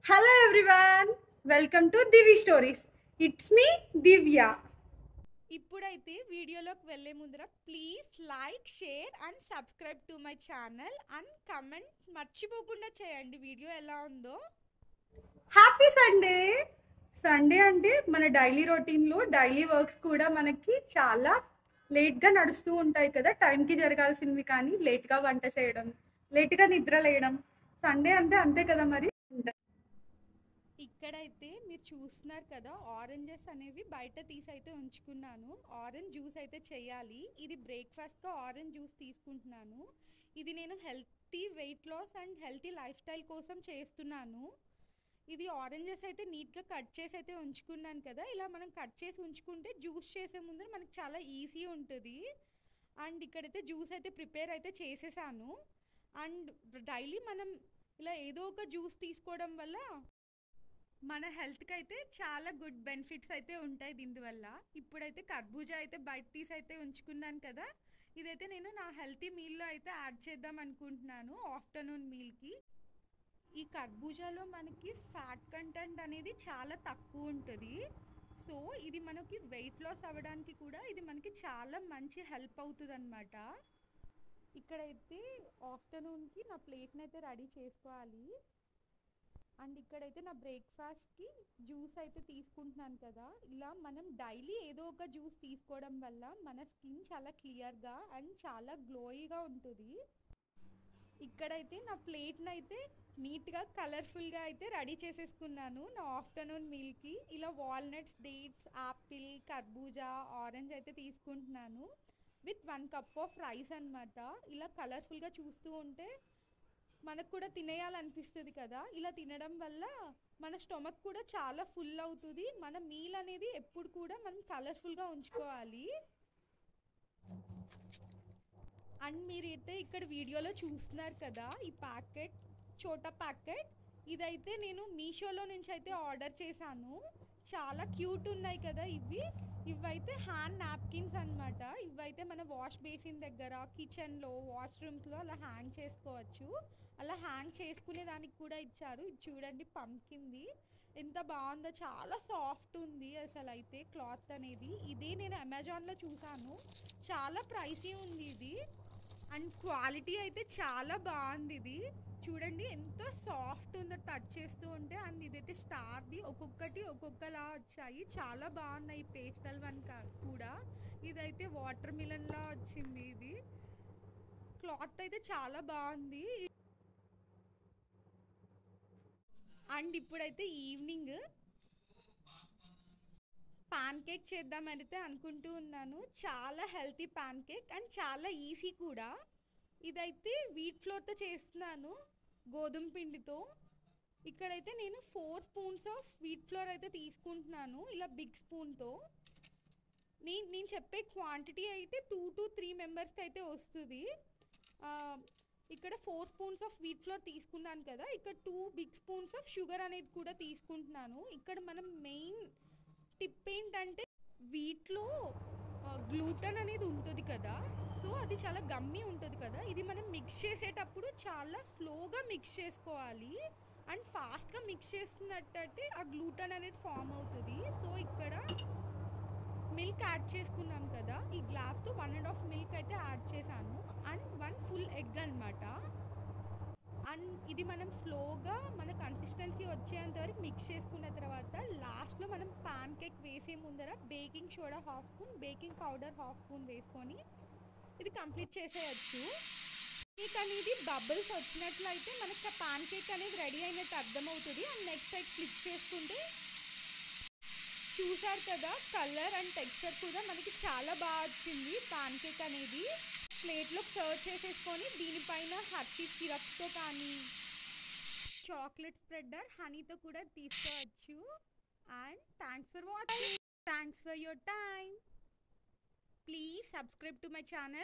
Hello everyone, welcome to Divi stories. It's me Divya. ఇప్పుడైతే వీడియోలోకి వెళ్ళే ముందర please like, share and subscribe to my channel and comment మర్చిపోకుండా చేయండి వీడియో ఎలా ఉందో. Happy Sunday. సండే అంటే మన డైలీ రొటీన్లో డైలీ వర్క్స్ కూడా మనకి చాలా లేట్గా నడుస్తూ ఉంటాయి కదా. టైంకి జరగాల్సినవి కానీ లేట్గా వంట చేయడం, లేట్గా నిద్ర లేయడం. సండే అంటే అంతే కదా మరి. ఇక్కడైతే మీరు చూస్తున్నారు కదా, ఆరెంజెస్ అనేవి బయట తీసైతే ఉంచుకున్నాను. ఆరెంజ్ జ్యూస్ అయితే చేయాలి. ఇది బ్రేక్ఫాస్ట్గా ఆరెంజ్ జ్యూస్ తీసుకుంటున్నాను. ఇది నేను healthy weight loss and healthy lifestyle కోసం చేస్తున్నాను. ఇది ఆరెంజెస్ అయితే నీట్గా కట్ చేసి అయితే ఉంచుకున్నాను కదా. ఇలా మనం కట్ చేసి ఉంచుకుంటే జ్యూస్ చేసే ముందు మనకు చాలా ఈజీ ఉంటుంది. అండ్ ఇక్కడైతే జ్యూస్ అయితే ప్రిపేర్ అయితే చేసేసాను. అండ్ డైలీ మనం ఇలా ఏదో ఒక జ్యూస్ తీసుకోవడం వల్ల మన హెల్త్కి అయితే చాలా గుడ్ బెనిఫిట్స్ అయితే ఉంటాయి దీనివల్ల. ఇప్పుడైతే కర్బూజా అయితే బయట తీసి అయితే ఉంచుకున్నాను కదా. ఇదైతే నేను నా హెల్తీ మీల్లో అయితే యాడ్ చేద్దాం అనుకుంటున్నాను ఆఫ్టర్నూన్ మీల్కి. ఈ కర్బూజాలో మనకి ఫ్యాట్ కంటెంట్ అనేది చాలా తక్కువ ఉంటుంది. సో ఇది మనకి వెయిట్ లాస్ అవ్వడానికి కూడా ఇది మనకి చాలా మంచి హెల్ప్ అవుతుంది అనమాట. ఇక్కడైతే ఆఫ్టర్నూన్కి నా ప్లేట్ని అయితే రెడీ చేసుకోవాలి. అండ్ ఇక్కడైతే నా బ్రేక్ఫాస్ట్కి జ్యూస్ అయితే తీసుకుంటున్నాను కదా. ఇలా మనం డైలీ ఏదో ఒక జ్యూస్ తీసుకోవడం వల్ల మన స్కిన్ చాలా క్లియర్గా అండ్ చాలా గ్లోయిగా ఉంటుంది. ఇక్కడైతే నా ప్లేట్ని అయితే నీట్గా కలర్ఫుల్గా అయితే రెడీ చేసేసుకున్నాను నా ఆఫ్టర్నూన్ మీల్కి. ఇలా వాల్నట్స్, డేట్స్, యాపిల్, కర్బూజా, ఆరెంజ్ అయితే తీసుకుంటున్నాను విత్ 1 కప్ ఆఫ్ రైస్ అనమాట. ఇలా కలర్ఫుల్గా చూస్తూ ఉంటే మనకు కూడా తినేయాలనిపిస్తుంది కదా. ఇలా తినడం వల్ల మన స్టొమక్ కూడా చాలా ఫుల్ అవుతుంది. మన మీల్ అనేది ఎప్పుడు కూడా మనం కలర్ఫుల్గా ఉంచుకోవాలి. అండ్ మీరైతే ఇక్కడ వీడియోలో చూస్తున్నారు కదా, ఈ ప్యాకెట్, చోటా ప్యాకెట్, ఇదైతే నేను మీషోలో నుంచి అయితే ఆర్డర్ చేశాను. చాలా క్యూట్ ఉన్నాయి కదా ఇవైతే హ్యాండ్ నాప్కిన్స్ అనమాట. ఇవైతే మన వాష్ బేసిన్ దగ్గర, కిచెన్లో, వాష్రూమ్స్లో అలా హ్యాంగ్ చేసుకోవచ్చు. అలా హ్యాంగ్ చేసుకునే దానికి కూడా ఇచ్చారు. ఇది చూడండి, పంకింది ఎంత బాగుందో, చాలా సాఫ్ట్ ఉంది అసలు అయితే క్లాత్ అనేది. ఇదే నేను అమెజాన్లో చూసాను, చాలా ప్రైసీ ఉంది ఇది. అండ్ క్వాలిటీ అయితే చాలా బాగుంది. ఇది చూడండి ఎంత సాఫ్ట్ ఉందో టచ్ చేస్తూ ఉంటే. అండ్ ఇదైతే స్టార్ది, ఒక్కొక్కటి ఒక్కొక్కలా వచ్చాయి, చాలా బాగున్నాయి. పేస్టల్ వన్ కూడా, ఇదైతే వాటర్ మిలన్లా వచ్చింది. ఇది క్లాత్ అయితే చాలా బాగుంది. అండ్ ఇప్పుడైతే ఈవినింగ్ పాన్ కేక్ చేద్దామని అయితే అనుకుంటూ ఉన్నాను. చాలా హెల్తీ పాన్ కేక్ అండ్ చాలా ఈజీ కూడా. ఇదైతే వీట్ ఫ్లోర్తో చేస్తున్నాను, గోధుమ పిండితో. ఇక్కడైతే నేను 4 స్పూన్స్ ఆఫ్ వీట్ ఫ్లోర్ అయితే తీసుకుంటున్నాను, ఇలా బిగ్ స్పూన్తో. నేను చెప్పే క్వాంటిటీ అయితే 2 to 3 మెంబర్స్కి అయితే వస్తుంది. ఇక్కడ 4 స్పూన్స్ ఆఫ్ వీట్ ఫ్లోర్ తీసుకున్నాను కదా. ఇక్కడ 2 బిగ్ స్పూన్స్ ఆఫ్ షుగర్ అనేది కూడా తీసుకుంటున్నాను. ఇక్కడ మనం మెయిన్ టిప్ ఏంటంటే, వీటిలో గ్లూటన్ అనేది ఉంటుంది కదా. సో అది చాలా గమ్మీ ఉంటుంది కదా. ఇది మనం మిక్స్ చేసేటప్పుడు చాలా స్లోగా మిక్స్ చేసుకోవాలి. అండ్ ఫాస్ట్గా మిక్స్ చేస్తున్నట్టయితే ఆ గ్లూటన్ అనేది ఫామ్ అవుతుంది. సో ఇక్కడ మిల్క్ యాడ్ చేసుకున్నాం కదా, ఈ గ్లాస్తో 1.5 మిల్క్ అయితే యాడ్ చేశాను. అండ్ 1 ఫుల్ ఎగ్ అనమాట. అండ్ ఇది మనం స్లోగా మన కన్సిస్టెన్సీ వచ్చేంత వరకు మిక్స్ చేసుకున్న తర్వాత లాస్ట్లో మనం పాన్ కేక్ వేసే ముందర baking soda 1/2 spoon, baking powder 1/2 spoon వేసుకొని ఇది కంప్లీట్ చేసేయచ్చు. కేక్ అనేది బబుల్స్ వచ్చినట్లయితే మనకి పాన్ కేక్ అనేది రెడీ అయినట్టు అర్థమవుతుంది. అండ్ నెక్స్ట్ అయితే క్లిక్ చేసుకుంటే చూసారు కదా, కలర్ అండ్ టెక్స్చర్ కూడా మనకి చాలా బాగా వచ్చింది పాన్ కేక్ అనేది. ప్లేట్లో సర్వ్ చేసేసుకొని దీనిపైన హర్షీస్ సిరప్స్తో కానీ చాక్లెట్ స్ప్రెడర్, హనీతో కూడా తీసుకోవచ్చు. And thanks for watching, thanks for your time. Please subscribe to my channel.